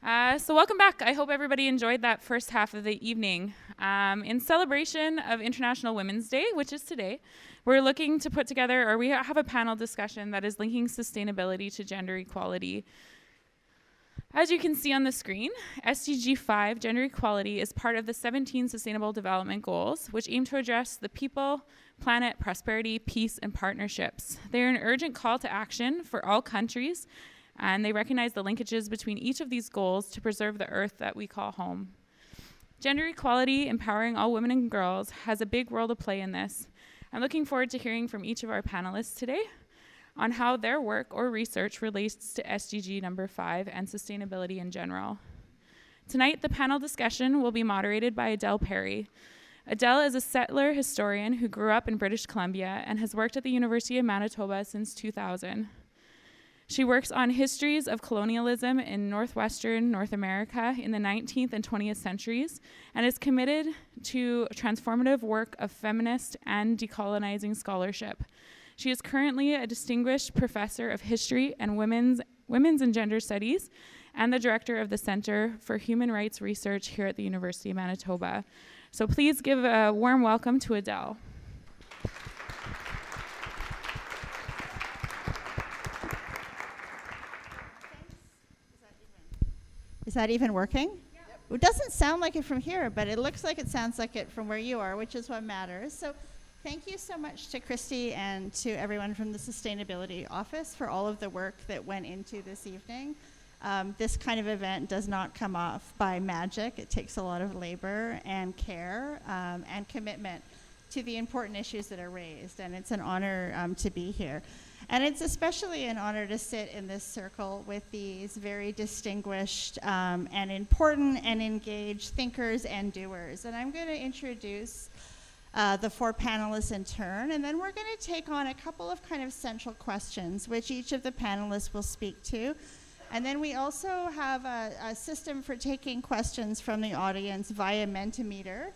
So welcome back. I hope everybody enjoyed that first half of the evening. In celebration of International Women's Day, which is today, we're looking to put together, or we have a panel discussion that is linking sustainability to gender equality. As you can see on the screen, SDG 5, gender equality, is part of the 17 Sustainable Development Goals, which aim to address the people, planet, prosperity, peace, and partnerships. They are an urgent call to action for all countries, and they recognize the linkages between each of these goals to preserve the earth that we call home. Gender equality, empowering all women and girls, has a big role to play in this. I'm looking forward to hearing from each of our panelists today on how their work or research relates to SDG number 5 and sustainability in general. Tonight, the panel discussion will be moderated by Adele Perry. Adele is a settler historian who grew up in British Columbia and has worked at the University of Manitoba since 2000. She works on histories of colonialism in northwestern North America in the 19th and 20th centuries and is committed to transformative work of feminist and decolonizing scholarship. She is currently a distinguished professor of history and women's and gender studies and the director of the Center for Human Rights Research here at the University of Manitoba. So please give a warm welcome to Adele. Is that even working? Yep. It doesn't sound like it from here, but it looks like it sounds like it from where you are, which is what matters. So thank you so much to Christy and to everyone from the Sustainability Office for all of the work that went into this evening. This kind of event does not come off by magic. It takes a lot of labor and care and commitment to the important issues that are raised, and it's an honor to be here. And it's especially an honor to sit in this circle with these very distinguished and important and engaged thinkers and doers. And I'm going to introduce the four panelists in turn, and then we're going to take on a couple of kind of central questions, which each of the panelists will speak to. And then we also have a system for taking questions from the audience via Mentimeter.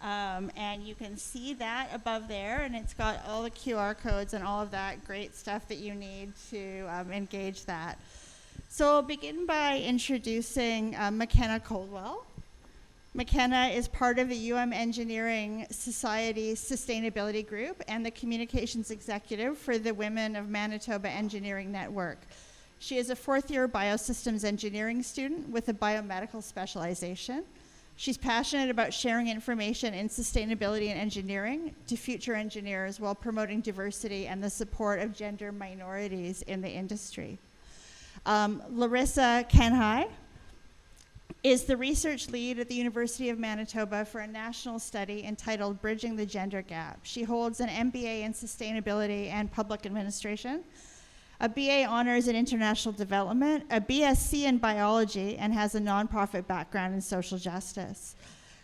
And you can see that above there, and it's got all the QR codes and all of that great stuff that you need to engage that. So I'll begin by introducing McKenna Coldwell. McKenna is part of the UM Engineering Society's Sustainability Group and the Communications Executive for the Women of Manitoba Engineering Network. She is a fourth-year biosystems engineering student with a biomedical specialization. She's passionate about sharing information in sustainability and engineering to future engineers while promoting diversity and the support of gender minorities in the industry. Larissa Kenhai is the research lead at the University of Manitoba for a national study entitled Bridging the Gender Gap. She holds an MBA in Sustainability and Public Administration, a BA Honors in International Development, a BSc in Biology, and has a nonprofit background in social justice.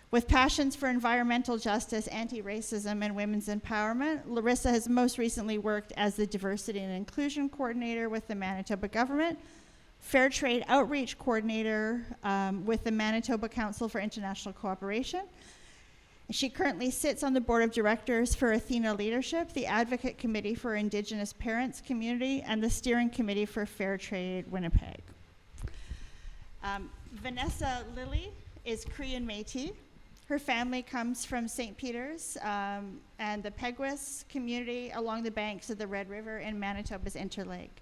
With passions for environmental justice, anti-racism, and women's empowerment, Larissa has most recently worked as the Diversity and Inclusion Coordinator with the Manitoba Government, Fair Trade Outreach Coordinator with the Manitoba Council for International Cooperation. She currently sits on the board of directors for Athena Leadership, the Advocate Committee for Indigenous Parents Community, and the Steering Committee for Fair Trade Winnipeg. Vanessa Lilly is Korean Métis. Her family comes from St. Peter's and the Peguis community along the banks of the Red River in Manitoba's Interlake.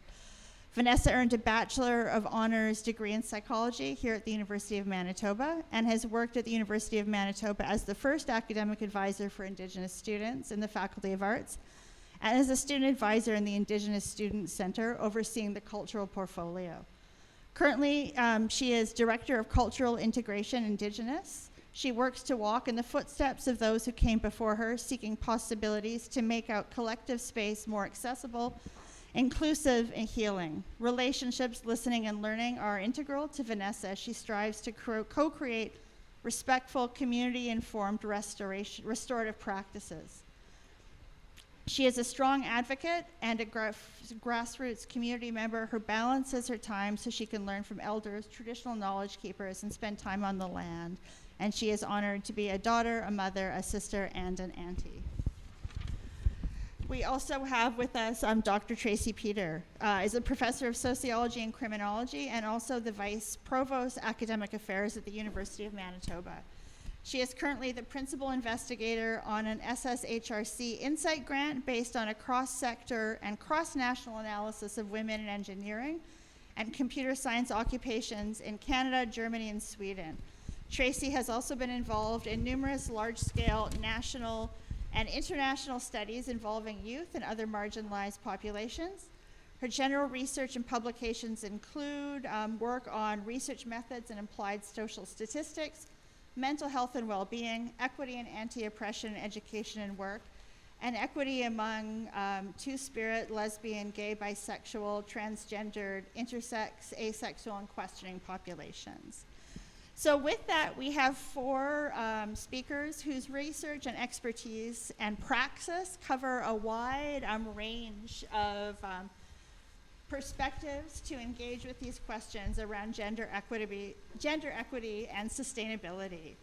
Vanessa earned a Bachelor of Honors degree in psychology here at the University of Manitoba and has worked at the University of Manitoba as the first academic advisor for Indigenous students in the Faculty of Arts and as a student advisor in the Indigenous Student Center overseeing the cultural portfolio. Currently, she is Director of Cultural Integration Indigenous. She works to walk in the footsteps of those who came before her, seeking possibilities to make our collective space more accessible, inclusive, and healing. Relationships, listening, and learning are integral to Vanessa as she strives to co-create respectful, community-informed restorative practices. She is a strong advocate and a grassroots community member who balances her time so she can learn from elders, traditional knowledge keepers, and spend time on the land. And she is honored to be a daughter, a mother, a sister, and an auntie. We also have with us Dr. Tracy Peter, is a professor of sociology and criminology and also the vice provost academic affairs at the University of Manitoba. She is currently the principal investigator on an SSHRC Insight grant based on a cross-sector and cross-national analysis of women in engineering and computer science occupations in Canada, Germany, and Sweden. Tracy has also been involved in numerous large-scale national and international studies involving youth and other marginalized populations. Her general research and publications include work on research methods and applied social statistics, mental health and well-being, equity and anti-oppression in education and work, and equity among two-spirit, lesbian, gay, bisexual, transgendered, intersex, asexual, and questioning populations. So with that, we have 4 speakers whose research and expertise and praxis cover a wide range of perspectives to engage with these questions around gender equity and sustainability.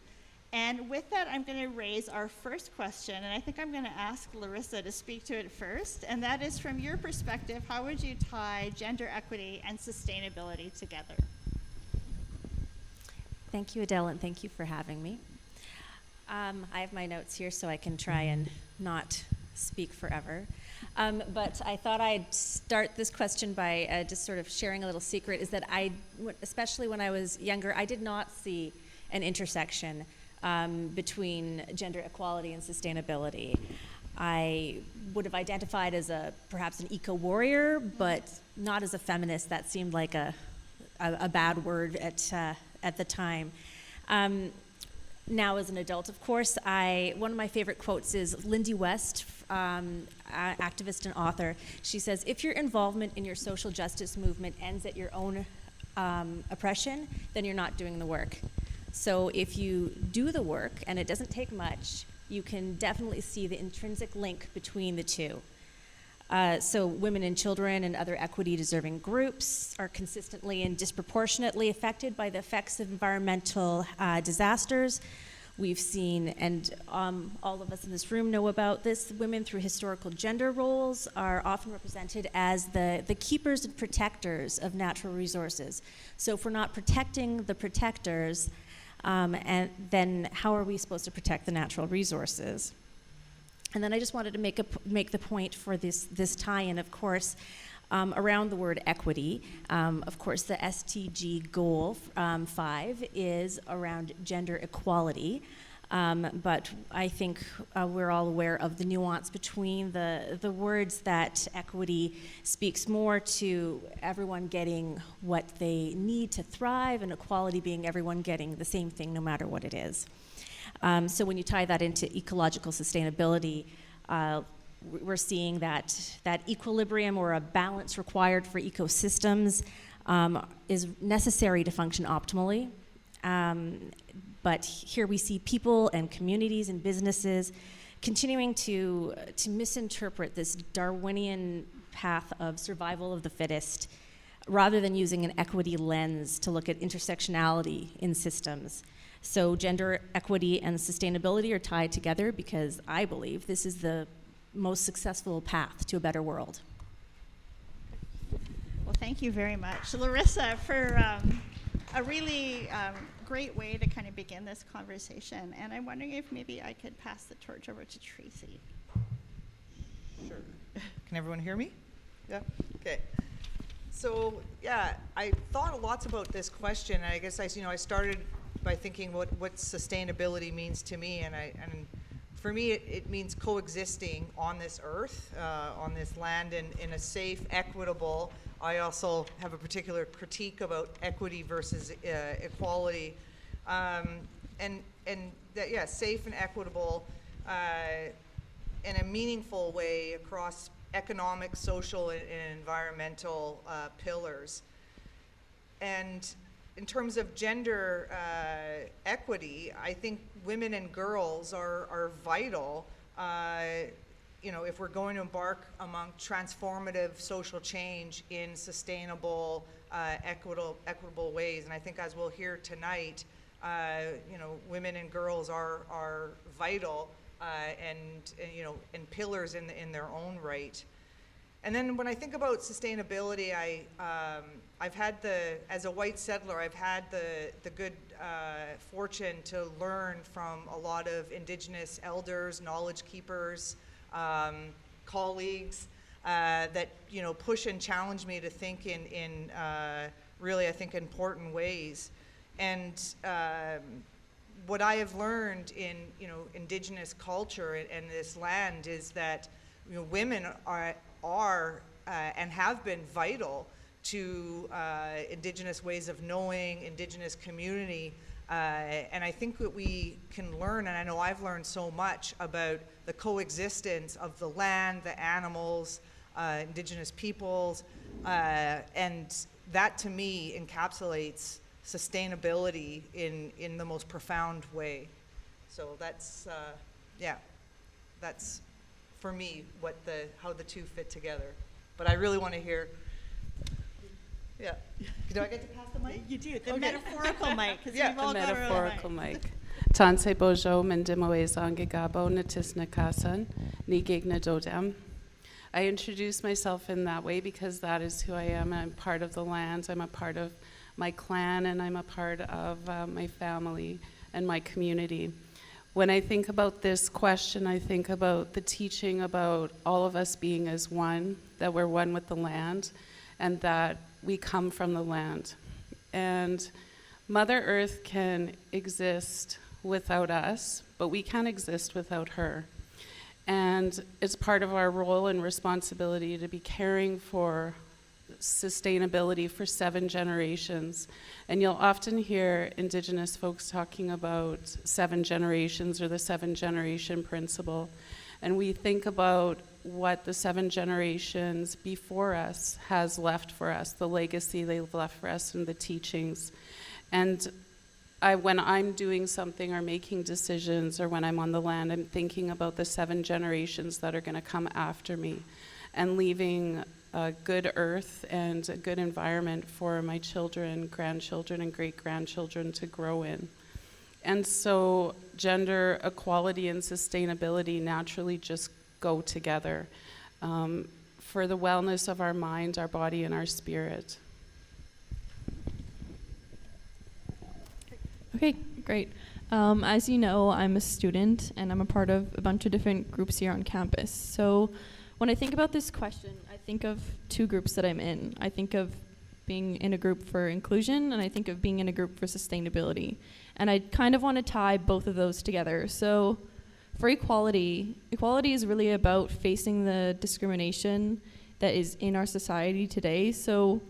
And with that, I'm going to raise our first question, and I think I'm going to ask Larissa to speak to it first, and that is, from your perspective, how would you tie gender equity and sustainability together? Thank you, Adele, and thank you for having me. I have my notes here so I can try and not speak forever. But I thought I'd start this question by just sort of sharing a little secret, is that especially when I was younger, I did not see an intersection between gender equality and sustainability. I would have identified as perhaps an eco-warrior, but not as a feminist. That seemed like a bad word at the time. Now as an adult, of course, one of my favorite quotes is Lindy West, activist and author. She says, "If your involvement in your social justice movement ends at your own oppression, then you're not doing the work." So if you do the work, and it doesn't take much, you can definitely see the intrinsic link between the two. So women and children and other equity-deserving groups are consistently and disproportionately affected by the effects of environmental disasters. We've seen, and all of us in this room know about this, women through historical gender roles are often represented as the keepers and protectors of natural resources. So if we're not protecting the protectors, and then how are we supposed to protect the natural resources? And then I just wanted to make the point for this tie-in, of course, around the word equity. Of course, the SDG goal 5 is around gender equality. But I think we're all aware of the nuance between the words, that equity speaks more to everyone getting what they need to thrive, and equality being everyone getting the same thing no matter what it is. So when you tie that into ecological sustainability, we're seeing that equilibrium or a balance required for ecosystems is necessary to function optimally. But here we see people and communities and businesses continuing to misinterpret this Darwinian path of survival of the fittest, rather than using an equity lens to look at intersectionality in systems. So gender equity and sustainability are tied together because I believe this is the most successful path to a better world. Well, thank you very much, Larissa, for a really great way to kind of begin this conversation. And I'm wondering if maybe I could pass the torch over to Tracy. Sure. Can everyone hear me? Yeah? Okay. So, yeah, I thought lots about this question. And I guess I started by thinking what sustainability means to me, and for me it means coexisting on this earth, on this land, in a safe, equitable. I also have a particular critique about equity versus equality, and that, yeah, safe and equitable in a meaningful way across economic, social, and environmental pillars. And in terms of gender equity, I think women and girls are vital, if we're going to embark among transformative social change in sustainable, equitable ways. And I think, as we'll hear tonight, women and girls are vital and pillars in their own right. And then when I think about sustainability, I've had as a white settler, I've had the good fortune to learn from a lot of Indigenous elders, knowledge keepers, colleagues that push and challenge me to think in really, I think, important ways. And what I have learned in Indigenous culture and this land is that women are and have been vital to Indigenous ways of knowing, Indigenous community, and I think that we can learn, and I know I've learned so much about the coexistence of the land, the animals, Indigenous peoples, and that to me encapsulates sustainability in the most profound way. So that's that's for me how the two fit together. But I really want to hear. Yeah. Do I get to pass the mic? You do. The metaphorical mic, because we've all The got our metaphorical own mic. Tanse bojo mendimoes angigabo natisna kasan ni gigna dodem. I introduce myself in that way because that is who I am. I'm part of the land. I'm a part of my clan, and I'm a part of my family and my community. When I think about this question, I think about the teaching about all of us being as one, that we're one with the land, and that we come from the land. And Mother Earth can exist without us, but we can't exist without her. And it's part of our role and responsibility to be caring for sustainability for 7 generations. And you'll often hear Indigenous folks talking about 7 generations or the 7-generation principle. And we think about what the 7 generations before us has left for us, the legacy they've left for us and the teachings. And when I'm doing something or making decisions or when I'm on the land, I'm thinking about the 7 generations that are going to come after me and leaving a good earth and a good environment for my children, grandchildren, and great-grandchildren to grow in. And so gender equality and sustainability naturally just go together for the wellness of our mind, our body, and our spirit. Okay, great. As you know, I'm a student and I'm a part of a bunch of different groups here on campus. So when I think about this question, I think of 2 groups that I'm in. I think of being in a group for inclusion, and I think of being in a group for sustainability. And I kind of want to tie both of those together. So for equality is really about facing the discrimination that is in our society today. So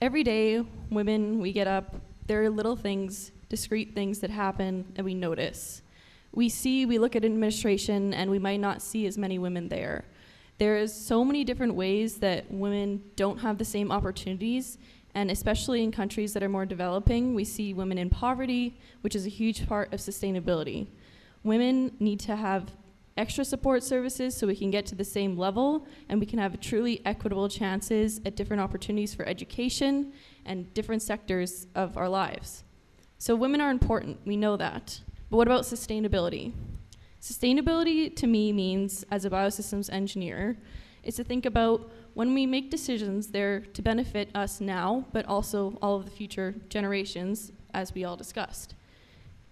every day, women, we get up, there are little things, discrete things that happen and we notice. We look at administration and we might not see as many women there. There's so many different ways that women don't have the same opportunities, and especially in countries that are more developing, we see women in poverty, which is a huge part of sustainability. Women need to have extra support services so we can get to the same level and we can have truly equitable chances at different opportunities for education and different sectors of our lives. So women are important, we know that. But what about sustainability? Sustainability to me means, as a biosystems engineer, is to think about when we make decisions, they're to benefit us now, but also all of the future generations, as we all discussed.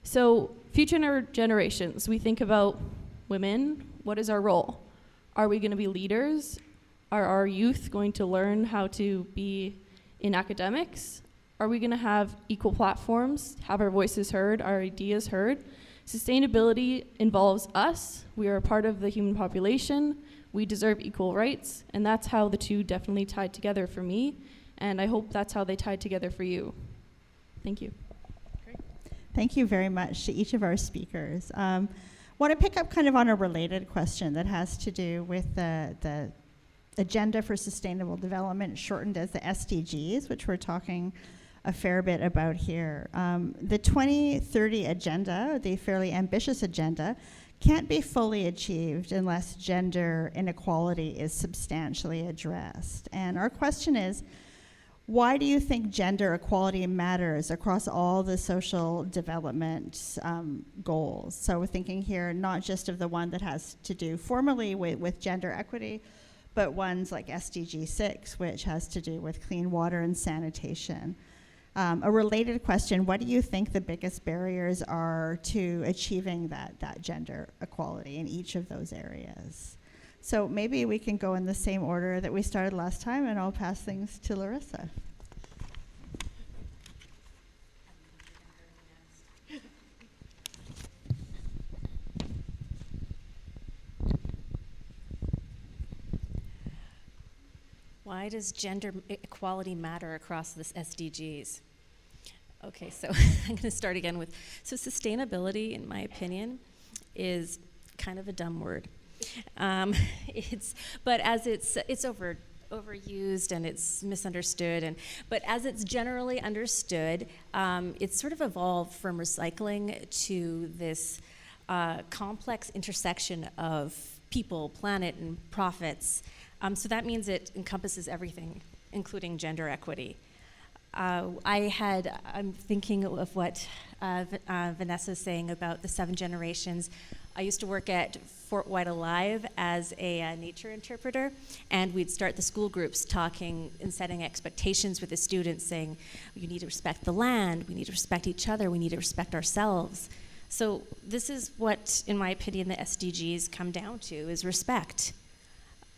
So future generations, we think about women, what is our role? Are we going to be leaders? Are our youth going to learn how to be in academics? Are we going to have equal platforms, have our voices heard, our ideas heard? Sustainability involves us. We are a part of the human population. We deserve equal rights, and that's how the two definitely tied together for me, and I hope that's how they tied together for you. Thank you. Great. Thank you very much to each of our speakers. Want to pick up kind of on a related question that has to do with the Agenda for Sustainable Development, shortened as the SDGs, which we're talking a fair bit about here. The 2030 agenda, the fairly ambitious agenda, can't be fully achieved unless gender inequality is substantially addressed. And our question is, why do you think gender equality matters across all the social development goals? So we're thinking here not just of the one that has to do formally with gender equity, but ones like SDG 6, which has to do with clean water and sanitation. A related question, what do you think the biggest barriers are to achieving that gender equality in each of those areas? So maybe we can go in the same order that we started last time, and I'll pass things to Larissa. Why does gender equality matter across this SDGs? Okay, so I'm going to start again with, so sustainability, in my opinion, is kind of a dumb word. But as it's overused and it's misunderstood, but as it's generally understood, it's sort of evolved from recycling to this complex intersection of people, planet, and profits. So that means it encompasses everything, including gender equity. I'm thinking of what Vanessa's saying about the 7 generations. I used to work at Fort White Alive as a nature interpreter, and we'd start the school groups talking and setting expectations with the students, saying, you need to respect the land, we need to respect each other, we need to respect ourselves. So this is what, in my opinion, the SDGs come down to, is respect.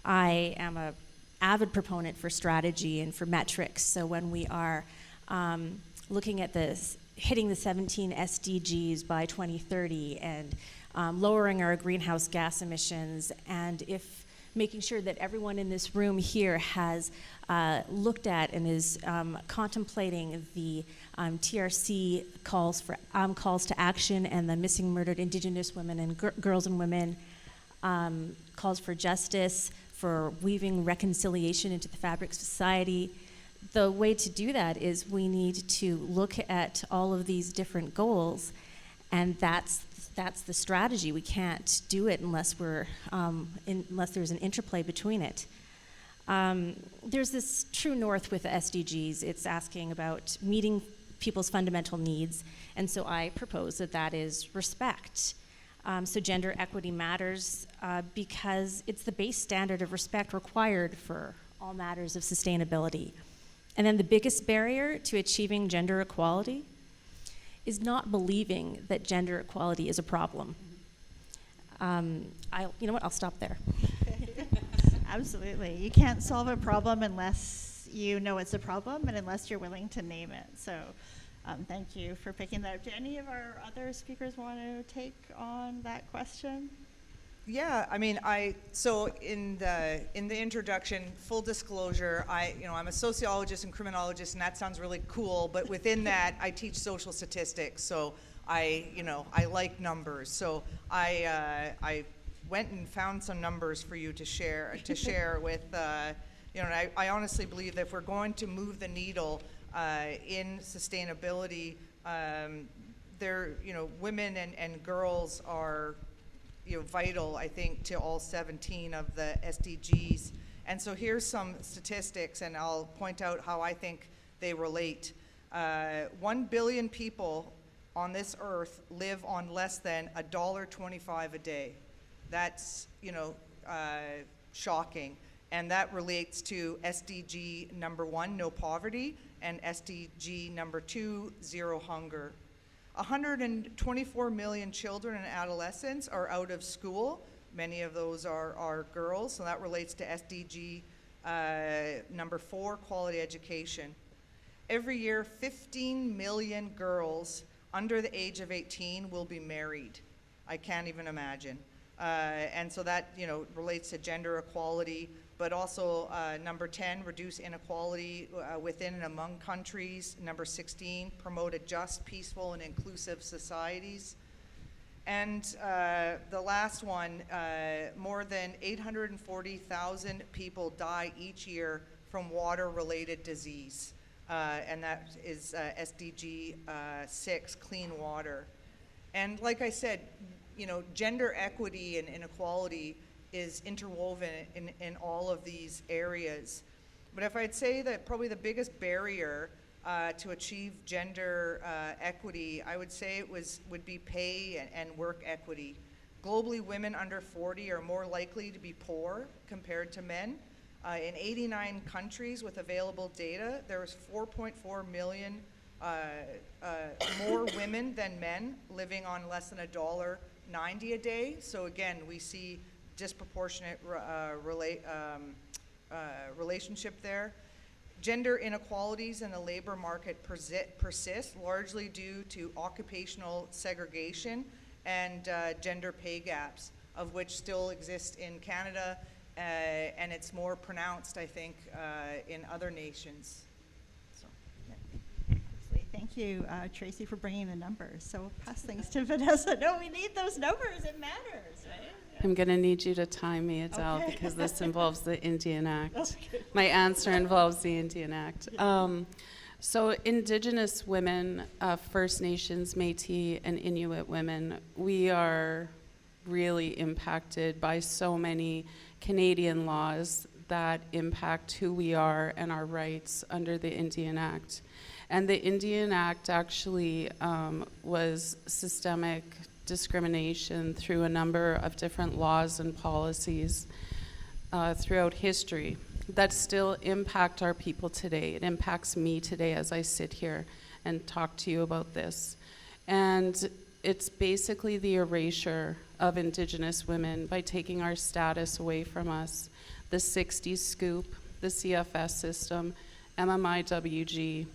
I am a avid proponent for strategy and for metrics. So when we are looking at this, hitting the 17 SDGs by 2030 and lowering our greenhouse gas emissions, and if making sure that everyone in this room here has looked at and is contemplating the TRC calls to action and the missing, murdered Indigenous women and girls and women, calls for justice, for weaving reconciliation into the fabric of society. The way to do that is we need to look at all of these different goals, and that's the strategy. We can't do it unless unless there's an interplay between it. There's this true north with the SDGs. It's asking about meeting people's fundamental needs, and so I propose that is respect. So gender equity matters because it's the base standard of respect required for all matters of sustainability. And then the biggest barrier to achieving gender equality is not believing that gender equality is a problem. You know what, I'll stop there. Absolutely. You can't solve a problem unless you know it's a problem and unless you're willing to name it. So thank you for picking that up. Do any of our other speakers want to take on that question? Yeah, I mean, so in the introduction, full disclosure, I'm a sociologist and criminologist, and that sounds really cool, but within that, I teach social statistics, so I like numbers. So I went and found some numbers for you to share with, and I honestly believe that if we're going to move the needle in sustainability, women and girls are vital, I think, to all 17 of the SDGs. And so here's some statistics, and I'll point out how I think they relate. 1 billion people on this earth live on less than $1.25 a day. That's, shocking. And that relates to SDG number 1, no poverty, and SDG number 2, zero hunger. 124 million children and adolescents are out of school. Many of those are girls, so that relates to SDG number 4, quality education. Every year, 15 million girls under the age of 18 will be married. I can't even imagine. And so that, relates to gender equality, but also number 10, reduce inequality within and among countries. Number 16, promote a just, peaceful, and inclusive societies. And the last one, more than 840,000 people die each year from water-related disease. And that is SDG 6, clean water. And like I said, gender equity and inequality is interwoven in all of these areas. But if I'd say that probably the biggest barrier to achieve gender equity, I would say would be pay and work equity. Globally, women under 40 are more likely to be poor compared to men. In 89 countries with available data, there was 4.4 million more women than men living on less than $1.90 a day. So again, we see disproportionate relationship there. Gender inequalities in the labor market persist largely due to occupational segregation and gender pay gaps, of which still exist in Canada, and it's more pronounced, I think, in other nations. So, yeah. Thank you, Tracy, for bringing the numbers. So we'll pass things to Vanessa. No, we need those numbers. It matters, right? I'm going to need you to time me, Adele, Okay. because this involves the Indian Act. Okay. My answer involves the Indian Act. So Indigenous women, First Nations, Métis, and Inuit women, we are really impacted by so many Canadian laws that impact who we are and our rights under the Indian Act. And the Indian Act actually was systemic discrimination through a number of different laws and policies throughout history that still impact our people today. It impacts me today as I sit here and talk to you about this. And it's basically the erasure of Indigenous women by taking our status away from us. The 60s scoop, the CFS system, MMIWG.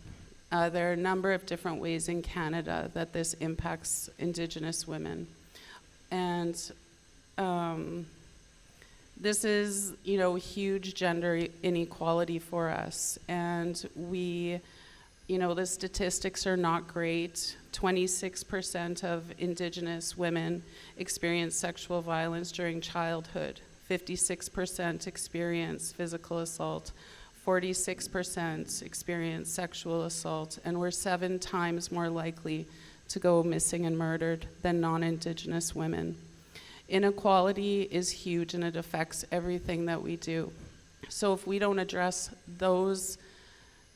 There are a number of different ways in Canada that this impacts Indigenous women. And this is, huge gender inequality for us. And we, the statistics are not great. 26% of Indigenous women experience sexual violence during childhood. 56% experience physical assault. 46% experience sexual assault, and we're 7 times more likely to go missing and murdered than non-Indigenous women. Inequality is huge, and it affects everything that we do. So if we don't address those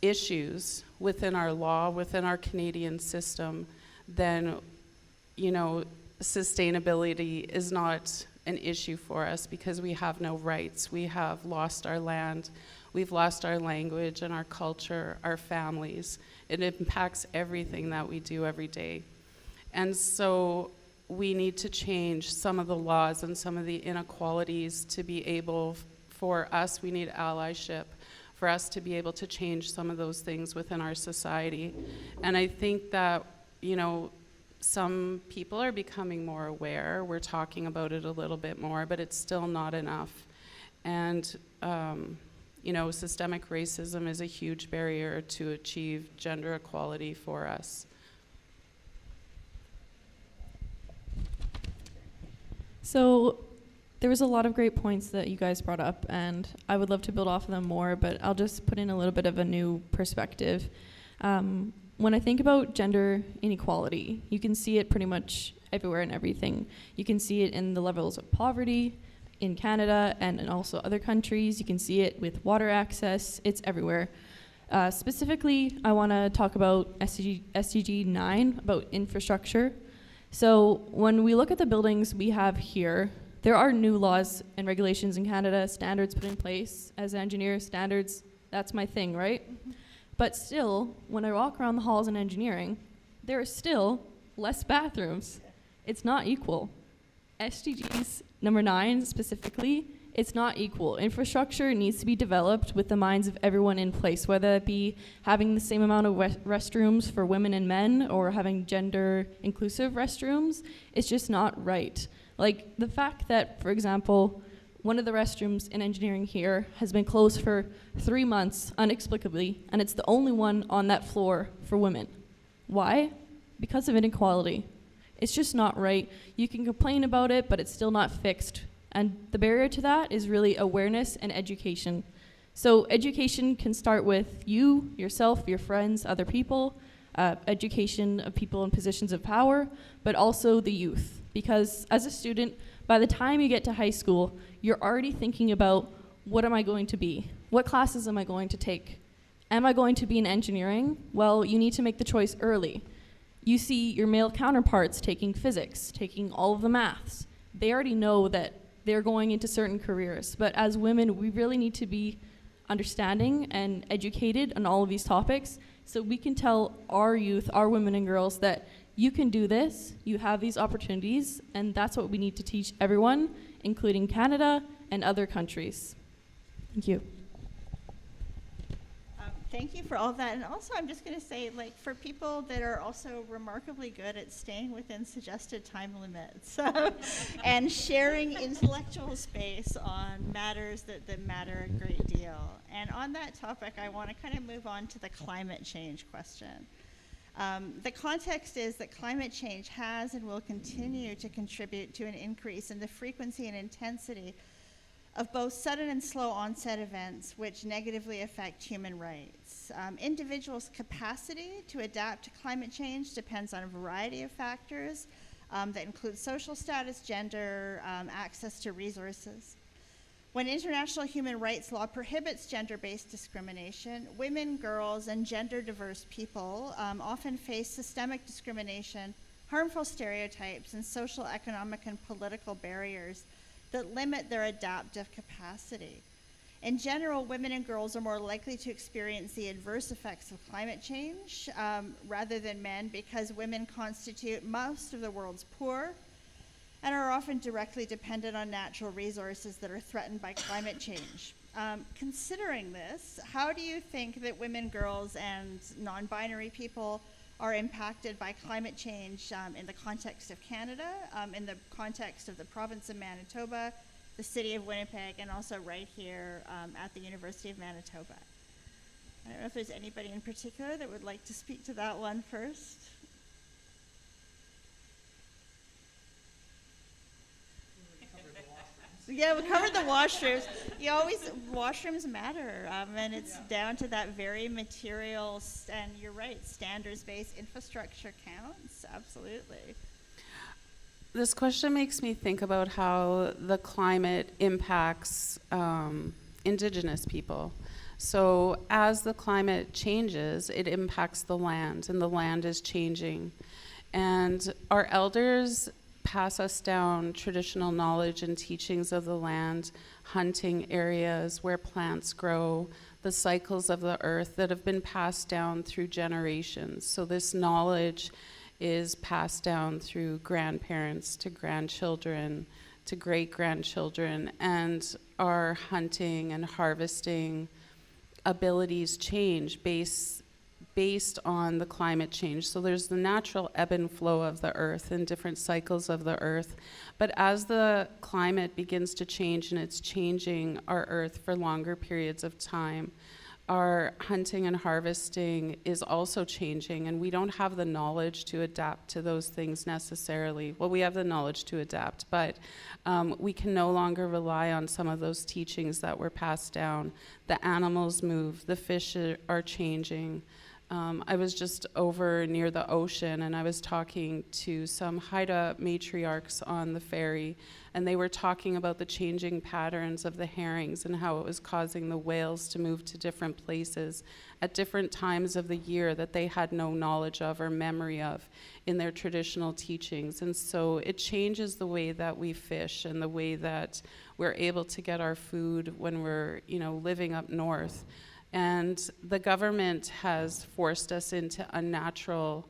issues within our law, within our Canadian system, then, sustainability is not an issue for us because we have no rights. We have lost our land. We've lost our language and our culture, our families. It impacts everything that we do every day. And so we need to change some of the laws and some of the inequalities to be able, for us, we need allyship, for us to be able to change some of those things within our society. And I think that, some people are becoming more aware. We're talking about it a little bit more, but it's still not enough. And, systemic racism is a huge barrier to achieve gender equality for us. So there was a lot of great points that you guys brought up, and I would love to build off of them more, but I'll just put in a little bit of a new perspective. When I think about gender inequality, you can see it pretty much everywhere and everything. You can see it in the levels of poverty in Canada and in also other countries. You can see it with water access. It's everywhere. Specifically, I want to talk about SDG 9, about infrastructure. So when we look at the buildings we have here, there are new laws and regulations in Canada, standards put in place. As an engineer, standards, that's my thing, right? But still, when I walk around the halls in engineering, there are still less bathrooms. It's not equal. SDGs number 9 specifically, it's not equal. Infrastructure needs to be developed with the minds of everyone in place, whether it be having the same amount of restrooms for women and men or having gender inclusive restrooms. It's just not right. Like the fact that, for example, one of the restrooms in engineering here has been closed for 3 months inexplicably, and it's the only one on that floor for women. Why? Because of inequality. It's just not right. You can complain about it, but it's still not fixed. And the barrier to that is really awareness and education. So education can start with you, yourself, your friends, other people, education of people in positions of power, but also the youth. Because as a student, by the time you get to high school, you're already thinking about, what am I going to be? What classes am I going to take? Am I going to be in engineering? Well, you need to make the choice early. You see your male counterparts taking physics, taking all of the maths. They already know that they're going into certain careers. But as women, we really need to be understanding and educated on all of these topics so we can tell our youth, our women and girls, that you can do this, you have these opportunities, and that's what we need to teach everyone, including Canada and other countries. Thank you. Thank you for all that. And also, I'm just going to say, like, for people that are also remarkably good at staying within suggested time limits and sharing intellectual space on matters that matter a great deal. And on that topic, I want to kind of move on to the climate change question. The context is that climate change has and will continue to contribute to an increase in the frequency and intensity of both sudden and slow onset events which negatively affect human rights. Individuals' capacity to adapt to climate change depends on a variety of factors that include social status, gender, access to resources. When international human rights law prohibits gender-based discrimination, women, girls, and gender-diverse people often face systemic discrimination, harmful stereotypes, and social, economic, and political barriers that limit their adaptive capacity. In general, women and girls are more likely to experience the adverse effects of climate change rather than men because women constitute most of the world's poor and are often directly dependent on natural resources that are threatened by climate change. Considering this, how do you think that women, girls, and non-binary people are impacted by climate change in the context of Canada, in the context of the province of Manitoba, the city of Winnipeg, and also right here at the University of Manitoba? I don't know if there's anybody in particular that would like to speak to that one first. Yeah, we covered the washrooms. Washrooms matter, and it's down to that very material, and you're right, standards-based infrastructure counts, absolutely. This question makes me think about how the climate impacts Indigenous people. So as the climate changes, it impacts the land, and the land is changing. And our elders pass us down traditional knowledge and teachings of the land, hunting areas where plants grow, the cycles of the earth that have been passed down through generations. So this knowledge is passed down through grandparents to grandchildren to great-grandchildren, and our hunting and harvesting abilities change based on the climate change. So there's the natural ebb and flow of the earth and different cycles of the earth. But as the climate begins to change, and it's changing our earth for longer periods of time, our hunting and harvesting is also changing, and we don't have the knowledge to adapt to those things necessarily. Well, we have the knowledge to adapt, but we can no longer rely on some of those teachings that were passed down. The animals move, the fish are changing. I was just over near the ocean, and I was talking to some Haida matriarchs on the ferry, and they were talking about the changing patterns of the herrings and how it was causing the whales to move to different places at different times of the year that they had no knowledge of or memory of in their traditional teachings. And so it changes the way that we fish and the way that we're able to get our food when we're, living up north. And the government has forced us into unnatural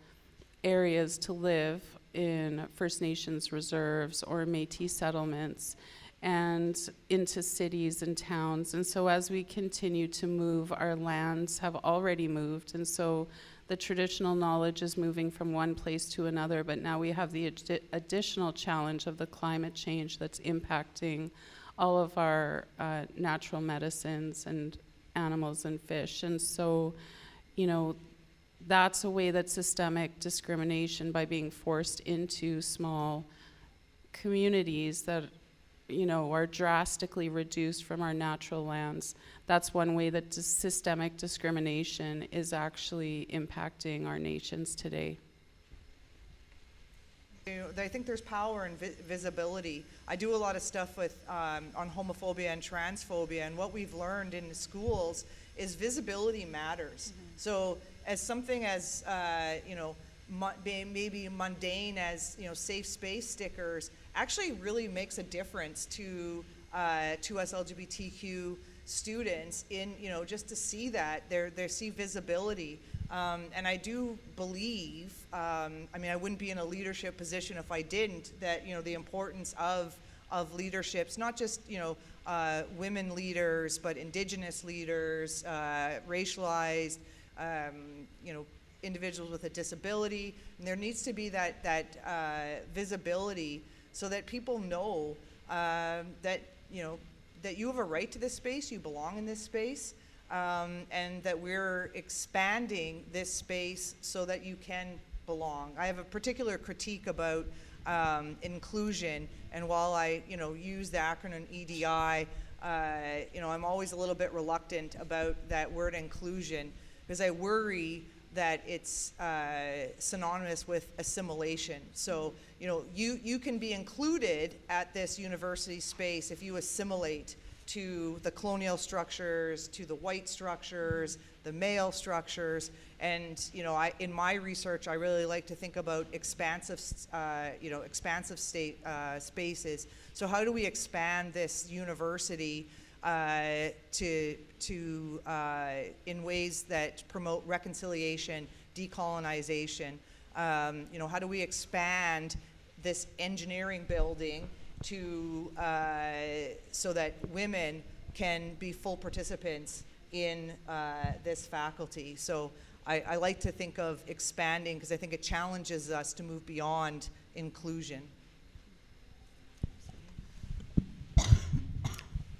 areas to live in First Nations reserves or Métis settlements and into cities and towns. And so as we continue to move, our lands have already moved. And so the traditional knowledge is moving from one place to another, but now we have the additional challenge of the climate change that's impacting all of our natural medicines and animals and fish. And so, that's a way that systemic discrimination, by being forced into small communities that, are drastically reduced from our natural lands, that's one way that systemic discrimination is actually impacting our nations today. I think there's power in visibility. I do a lot of stuff with on homophobia and transphobia, and what we've learned in the schools is visibility matters. So as something as maybe mundane as safe space stickers actually really makes a difference to us LGBTQ students in just to see that they see visibility. And I do believe, I wouldn't be in a leadership position if I didn't, that the importance of leaderships, not just women leaders, but Indigenous leaders, racialized, individuals with a disability. And there needs to be that visibility so that people know that you have a right to this space, you belong in this space. And that we're expanding this space so that you can belong. I have a particular critique about inclusion, and while I use the acronym EDI, I'm always a little bit reluctant about that word inclusion, because I worry that it's synonymous with assimilation. So you can be included at this university space if you assimilate to the colonial structures, to the white structures, the male structures, and in my research, I really like to think about expansive state spaces. So how do we expand this university to in ways that promote reconciliation, decolonization? How do we expand this engineering building to so that women can be full participants in this faculty? So I like to think of expanding, because I think it challenges us to move beyond inclusion.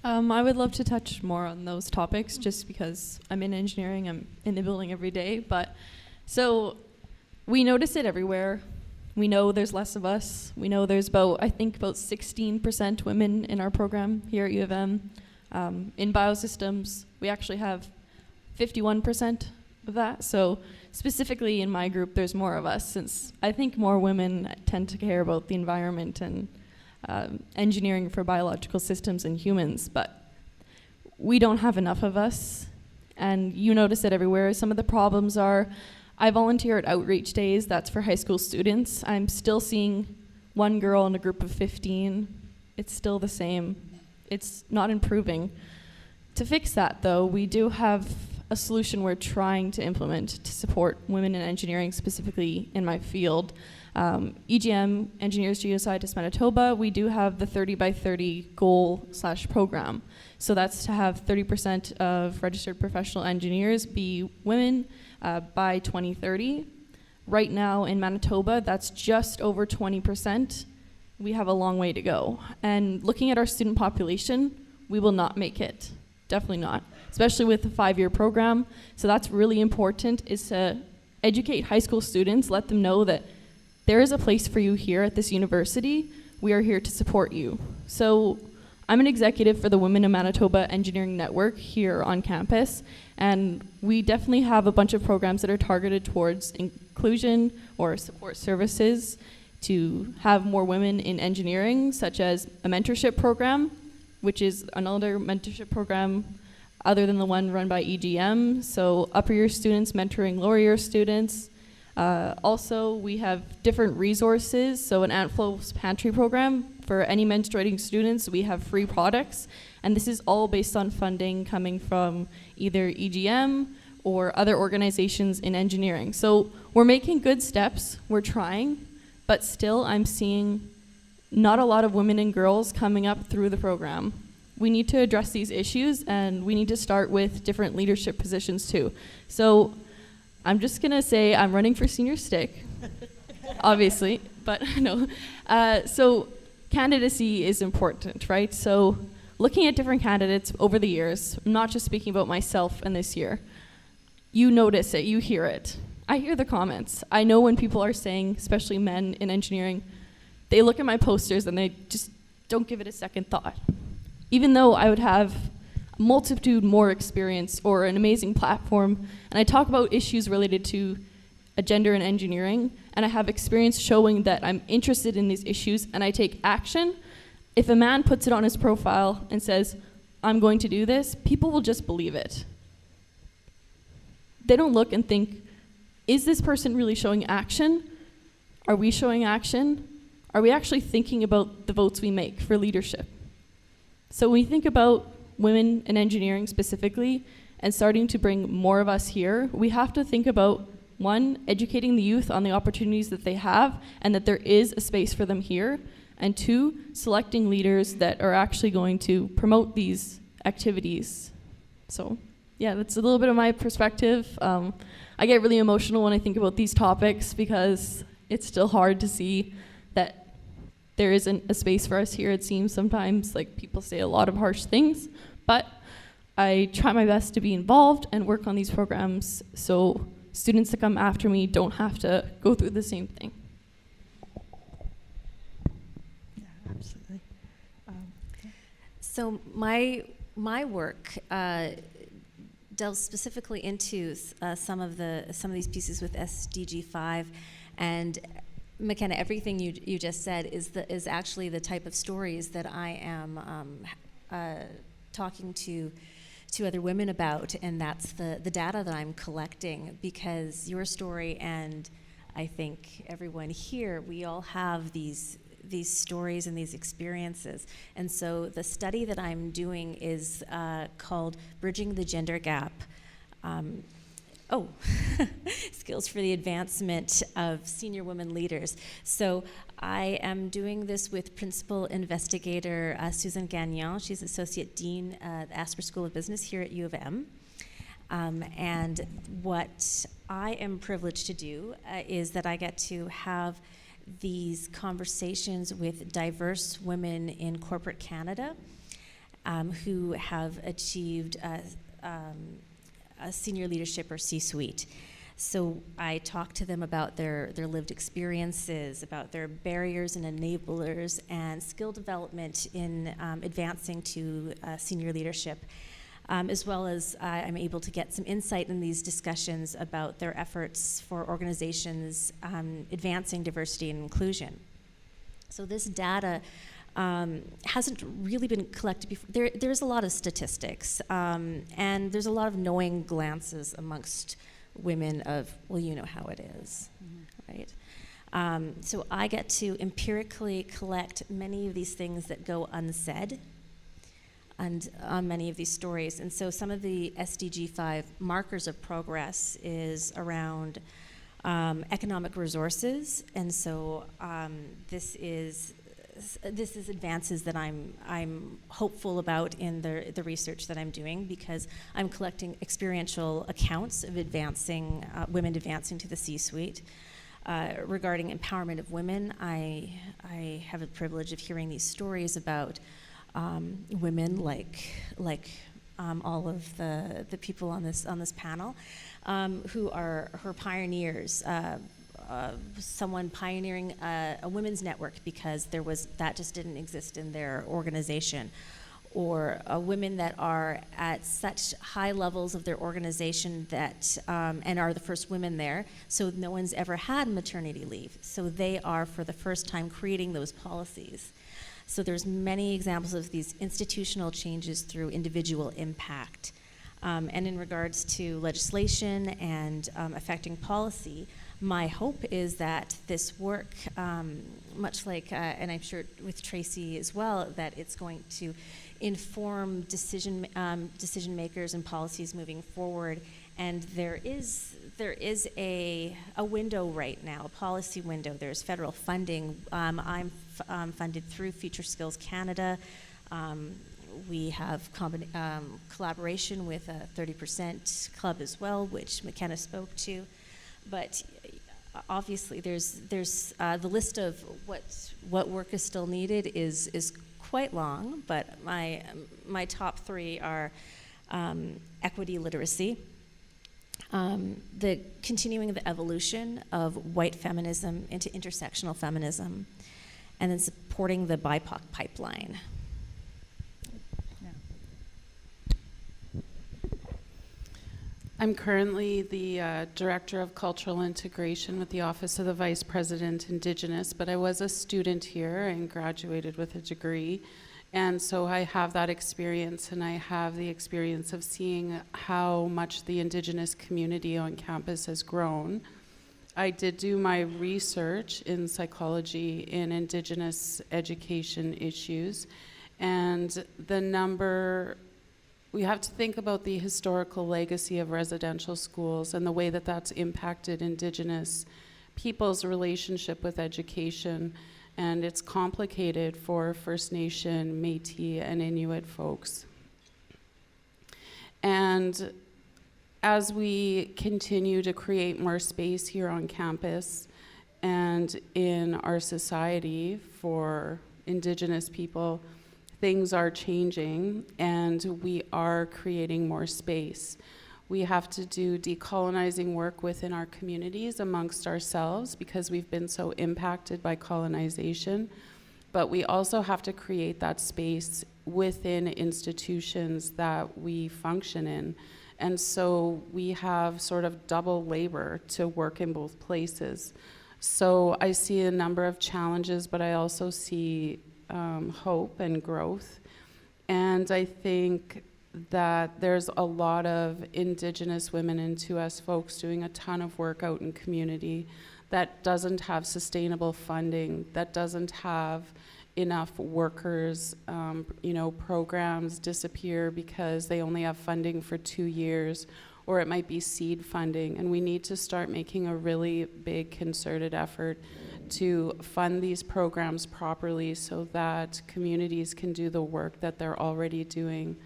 I would love to touch more on those topics, just because I'm in engineering, I'm in the building every day. But so we notice it everywhere. We know there's less of us. We know there's about 16% women in our program here at U of M. In biosystems, we actually have 51% of that. So specifically in my group, there's more of us, since I think more women tend to care about the environment and engineering for biological systems and humans, but we don't have enough of us. And you notice it everywhere. Some of the problems are, I volunteer at outreach days, that's for high school students. I'm still seeing one girl in a group of 15. It's still the same. It's not improving. To fix that, though, we do have a solution we're trying to implement to support women in engineering, specifically in my field. EGM, Engineers Geoscientists Manitoba, we do have the 30 by 30 goal/program. So that's to have 30% of registered professional engineers be women by 2030. Right now in Manitoba, that's just over 20%. We have a long way to go. And looking at our student population, we will not make it. Definitely not, especially with the 5-year program. So that's really important, is to educate high school students, let them know that there is a place for you here at this university. We are here to support you. So I'm an executive for the Women in Manitoba Engineering Network here on campus, and we definitely have a bunch of programs that are targeted towards inclusion or support services to have more women in engineering, such as a mentorship program, which is another mentorship program other than the one run by EGM. So upper year students mentoring lower year students. Also, we have different resources. So an Antflow's Pantry program for any menstruating students. We have free products, and this is all based on funding coming from either EGM or other organizations in engineering. So we're making good steps. We're trying, but still I'm seeing not a lot of women and girls coming up through the program. We need to address these issues, and we need to start with different leadership positions too. So I'm just gonna say I'm running for senior stick, obviously, but no. So candidacy is important, right? So looking at different candidates over the years, I'm not just speaking about myself and this year, you notice it, you hear it. I hear the comments. I know when people are saying, especially men in engineering, they look at my posters and they just don't give it a second thought. Even though I would have a multitude more experience or an amazing platform, and I talk about issues related to a gender in engineering, and I have experience showing that I'm interested in these issues and I take action, if a man puts it on his profile and says, I'm going to do this, people will just believe it. They don't look and think, is this person really showing action? Are we showing action? Are we actually thinking about the votes we make for leadership? So when we think about women in engineering specifically and starting to bring more of us here, we have to think about, one, educating the youth on the opportunities that they have and that there is a space for them here, and two, selecting leaders that are actually going to promote these activities. So yeah, that's a little bit of my perspective. I get really emotional when I think about these topics because it's still hard to see that there isn't a space for us here. It seems sometimes like people say a lot of harsh things, but I try my best to be involved and work on these programs so students that come after me don't have to go through the same thing. Yeah, absolutely. So my work delves specifically into some of these pieces with SDG 5, and McKenna, everything you just said is actually the type of stories that I am talking to other women about, and that's the data that I'm collecting, because your story, and I think everyone here, we all have these stories and these experiences. And so the study that I'm doing is called Bridging the Gender Gap. Skills for the Advancement of Senior Women Leaders. So I am doing this with Principal Investigator Susan Gagnon. She's Associate Dean at the Asper School of Business here at U of M. And what I am privileged to do is that I get to have these conversations with diverse women in corporate Canada who have achieved a senior leadership or C-suite. So I talk to them about their lived experiences, about their barriers and enablers, and skill development in advancing to senior leadership, as well as I'm able to get some insight in these discussions about their efforts for organizations advancing diversity and inclusion. So this data hasn't really been collected before. There's a lot of statistics, and there's a lot of knowing glances amongst women of, well, you know how it is, right? So I get to empirically collect many of these things that go unsaid, and many of these stories. And so some of the SDG 5 markers of progress is around economic resources, and so this is advances that I'm hopeful about in the research that I'm doing, because I'm collecting experiential accounts of advancing women advancing to the C-suite. Regarding empowerment of women, I have the privilege of hearing these stories about women like all of the people on this panel who are pioneers. Someone pioneering a women's network because that just didn't exist in their organization, or women that are at such high levels of their organization that and are the first women there, so no one's ever had maternity leave, so they are for the first time creating those policies. So there's many examples of these institutional changes through individual impact. And in regards to legislation and affecting policy, my hope is that this work, much like, and I'm sure with Tracy as well, that it's going to inform decision makers and policies moving forward. And there is a window right now, a policy window. There's federal funding. I'm funded through Future Skills Canada. We have collaboration with a 30% club as well, which McKenna spoke to. But obviously, there's the list of what work is still needed is quite long. But my top three are equity literacy, the continuing the evolution of white feminism into intersectional feminism, and then supporting the BIPOC pipeline. I'm currently the Director of Cultural Integration with the Office of the Vice President Indigenous, but I was a student here and graduated with a degree. And so I have that experience, and I have the experience of seeing how much the Indigenous community on campus has grown. I did do my research in psychology in Indigenous education issues, and we have to think about the historical legacy of residential schools and the way that that's impacted Indigenous people's relationship with education. And it's complicated for First Nation, Métis, and Inuit folks. And as we continue to create more space here on campus and in our society for Indigenous people, things are changing and we are creating more space. We have to do decolonizing work within our communities amongst ourselves because we've been so impacted by colonization. But we also have to create that space within institutions that we function in. And so we have sort of double labor to work in both places. So I see a number of challenges, but I also see hope and growth. And I think that there's a lot of Indigenous women and 2S folks doing a ton of work out in community that doesn't have sustainable funding, that doesn't have enough workers. Programs disappear because they only have funding for 2 years, or it might be seed funding. And we need to start making a really big concerted effort to fund these programs properly so that communities can do the work that they're already doing.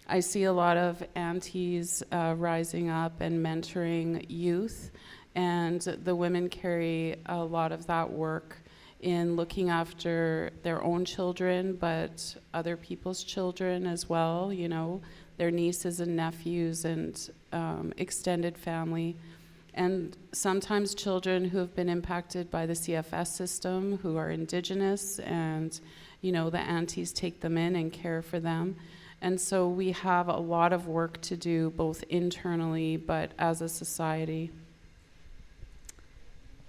I see a lot of aunties rising up and mentoring youth, and the women carry a lot of that work in looking after their own children, but other people's children as well, their nieces and nephews and extended family. And sometimes children who have been impacted by the CFS system, who are Indigenous, and the aunties take them in and care for them. And so we have a lot of work to do, both internally, but as a society.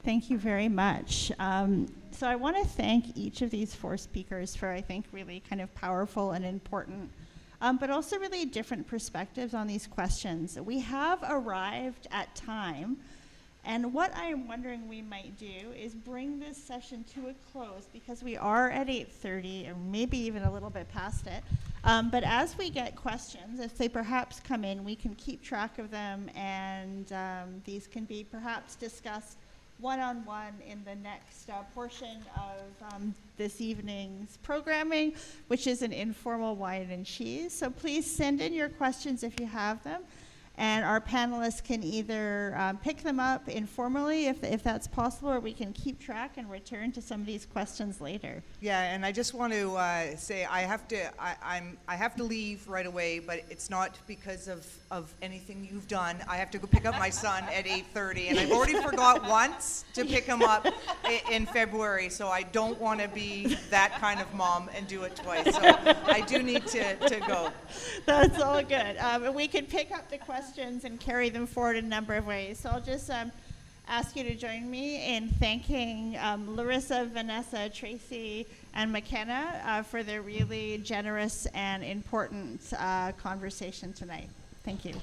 Thank you very much. So I want to thank each of these 4 speakers for, I think, really kind of powerful and important, but also really different perspectives on these questions. We have arrived at time, and what I am wondering we might do is bring this session to a close, because we are at 8:30, or maybe even a little bit past it. But as we get questions, if they perhaps come in, we can keep track of them, and these can be perhaps discussed one-on-one in the next portion of this evening's programming, which is an informal wine and cheese. So please send in your questions if you have them, and our panelists can either pick them up informally if that's possible, or we can keep track and return to some of these questions later. Yeah, and I just want to say I have to leave right away, but it's not because of anything you've done. I have to go pick up my son at 8:30, and I've already forgot once to pick him up in February, so I don't want to be that kind of mom and do it twice. So I do need to go. That's all good. We can pick up the questions and carry them forward in a number of ways. So I'll just ask you to join me in thanking Larissa, Vanessa, Tracy, and McKenna for their really generous and important conversation tonight. Thank you.